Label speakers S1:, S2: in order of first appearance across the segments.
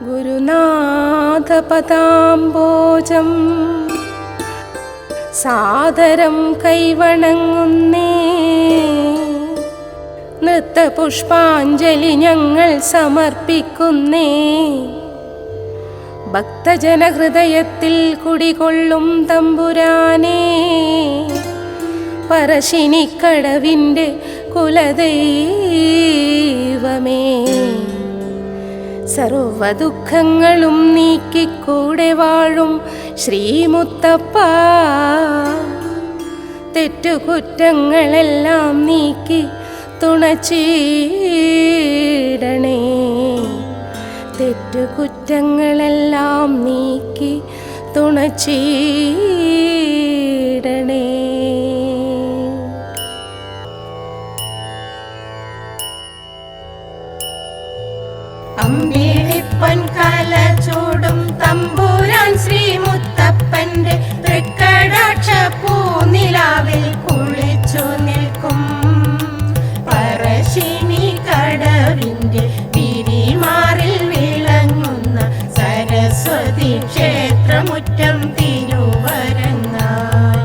S1: ഗുരുനാഥപദാംബോജം സാദരം കൈവണങ്ങുന്നേ. നൃത്തപുഷ്പാഞ്ജലി ഞങ്ങൾ സമർപ്പിക്കുന്നേ. ഭക്തജനഹൃദയത്തിൽ കുടികൊള്ളും തമ്പുരാനേ, പറശ്ശിനിക്കടവിൻ്റെ കുലദൈവമേ, സർവദുഃഖങ്ങളും നീക്കിക്കൂടെ വാഴും ശ്രീമുത്തപ്പ, തെറ്റുകുറ്റങ്ങളെല്ലാം നീക്കി തുണച്ചിടണേ. തെറ്റുകുറ്റങ്ങളെല്ലാം നീക്കി തുണച്ചിടണേ.
S2: അമ്പിളിപ്പൊൻ കല ചൂടും തമ്പുരാൻ ശ്രീമുത്തപ്പന്റെ തൃക്കടാക്ഷ പൂനിലാവിൽ കുളിച്ചു നിൽക്കും. പറശ്ശിനി കടവിന്റെ പിരിമാറിൽ വിളങ്ങുന്ന സരസ്വതി ക്ഷേത്രമുറ്റം തിരുവരങ്ങായി.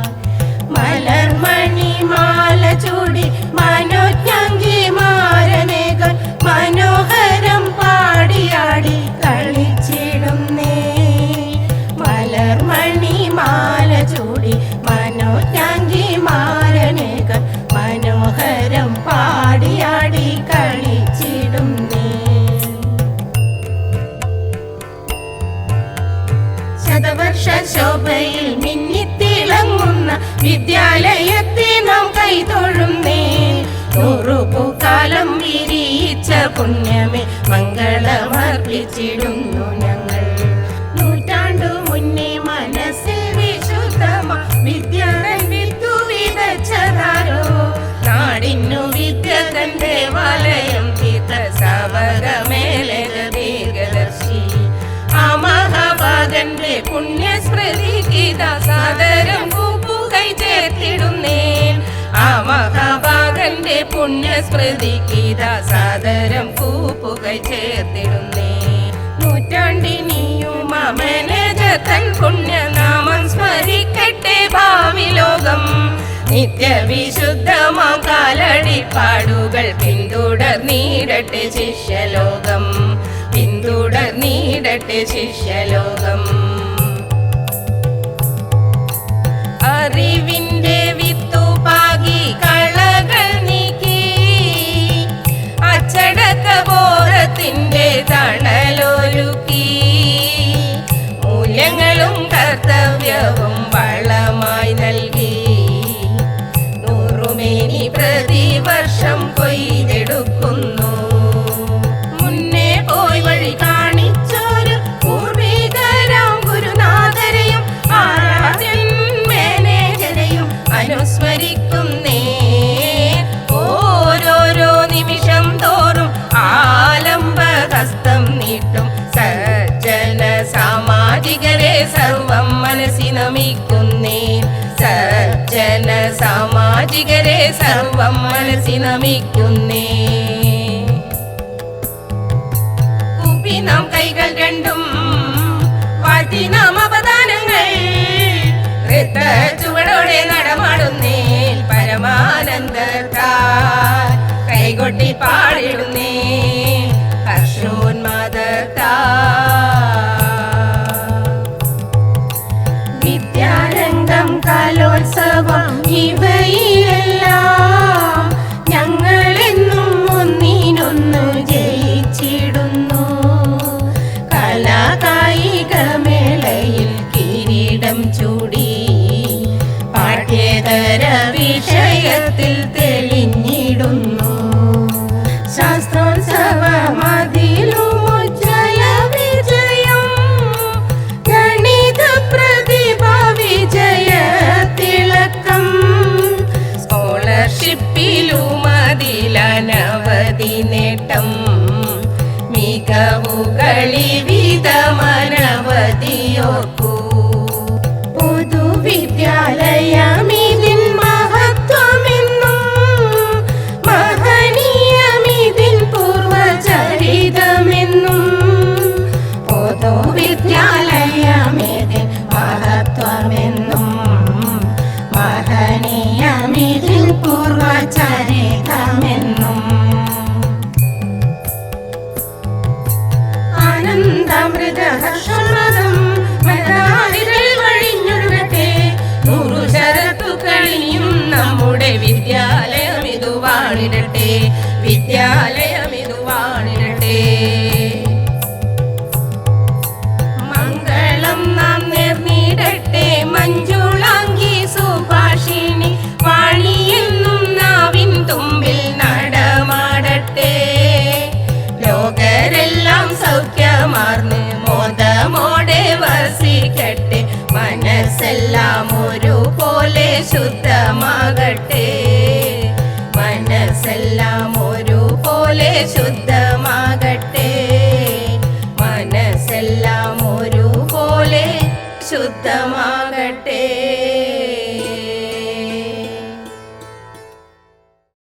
S2: മലർമണി മാല ചൂടി മനോജ്ഞാംഗിമാരനേകൻ മനോഹരം പാടിയാടി കളിച്ചിടുന്നേ. മലർമണി മാല ചൂടി മനോജ്ഞാംഗിമാരനേകൻ മനോഹരം പാടിയാടി കളിച്ചിടുന്നേ. ശതവർഷ ശോഭയിൽ മിന്നിത്തിളങ്ങുന്ന വിദ്യാലയത്തെ നാം കൈതൊഴുന്നേ. നൂറുപൂക്കാലം വിരിയിച്ച പുണ്യമേ മംഗളമർപ്പിച്ചിടുന്നു ഞങ്ങൾ. നൂറ്റാണ്ടു മുന്നേ മനസ്സിൽ വിശുദ്ധമാ വിദ്യാലയം വിത്തു വിതച്ചതാരോ. നാടിന്നു വിദ്യ തൻ ദേവാലയം തീർത്ത സാവകമേലക ദീർഘദർശി. ആ മഹാഭാഗന്റെ പുണ്യസ്മൃതിക്കിതാ സാദരം കൂപ്പുകൈ ചേർത്തിടുന്നേൻ. ആ മഹാഭാഗന്റെ പുണ്യസ്മൃതിക്കിതാ സാദരം കൂപ്പുകൈ ചേർത്തിടുന്നേ. നൂറ്റാണ്ടിനിയും അമനജതൻ പുണ്യനാമം സ്മരിക്കട്ടെ ഭാവി ലോകം. നിത്യവിശുദ്ധമാം കാലടിപ്പാടുകൾ പിന്തുടർന്നിടട്ടെ ശിഷ്യലോകം. പിന്തുടർന്നിടട്ടെ ശിഷ്യലോകം. അറിവിന്റെ വിത്തു പാകി കളകൾ നീക്കി അച്ചടക്കബോധത്തിന്റെ തണലൊരുക്കി. മൂല്യങ്ങളും കർത്തവ്യവും വളമായി നൽകി. നൂറുമേനി പ്രതിവർഷം കൊയ്തെടുക്കുന്നു. മുന്നേ പോയി വഴി കാണിച്ചൊരു പൂർവികരാം ഗുരുനാഥരെയും ആരാധ്യൻ മേനേജരെയും അനുസ്മരിക്കുന്നേ. ഓരോരോ നിമിഷം തോറും ആലംബഹസ്തം നീട്ടും സജ്ജന സാമാജികരെ സർവം മനസ്സി നമിക്കുന്നേ. സജ്ജന സാമാജികരെ സർവം മനസ്സി നമിക്കുന്നേ. കൂപ്പി നാം കൈകൾ രണ്ടും വാഴ്ത്തി നാം അവദാനങ്ങൾ നൃത്ത ചുവടോടെ നടമാടുന്നേ. പരമാനന്ദത്താൽ കൈകൊട്ടി പാടിടുന്നേ. ഹർഷോന്മാദത്താൽ വിദ്യാരംഗം കലോത്സവം ഇവയിലെല്ലാം ഞങ്ങളെന്നും ഒന്നിനൊന്നു ജയിച്ചിടുന്നു. കലാകായിക മേളയിൽ കിരീടം ചൂടി പാഠ്യേതര വിഷയത്തിൽ തെളിഞ്ഞിടുന്നു. ശാസ്ത്രോത്സവമതിലും ഉജ്ജ്വല വിജയം. ഗണിത പ്രതിഭ വിജയ തിളക്കം. സ്കോളർഷിപ്പിലും അതിലനവധി നേട്ടം. മികവുകളി വിധമനവധിയോർക്കൂ. പൊതുവിദ്യാലയമിതിൻ മഹത്വമെന്നും മഹനീയമിതിൻ പൂർവചരിതമെന്നും ആനന്ദാമൃത ഹർഷോന്മാദം മലനാടികൾ വഴിഞ്ഞൊഴുകട്ടെ. 100 ശരത്തുക്കളിയും നമ്മുടെ വിദ്യാലയമിതു വാണിടട്ടെ, വിദ്യാലയമിതു വാണിടട്ടെ. മംഗളം നാം നേർന്നിടട്ടെ, മഞ്ജുളാംഗി സുഭാഷിണി വാണിയെന്നും നാവിൻ തുമ്പിൽ നടമാടട്ടെ. ലോകരെല്ലാം സൗഖ്യമാർന്ന് മോദമോടെ വസിക്കട്ടെ, മനസ്സെല്ലാം ഒരുപോലെ ശുദ്ധമാകട്ടെ, മനസ്സെല്ലാം ഒരുപോലെ ശുദ്ധമാകട്ടെ, മനസ്സെല്ലാം ഒരുപോലെ ശുദ്ധമാകട്ടെ.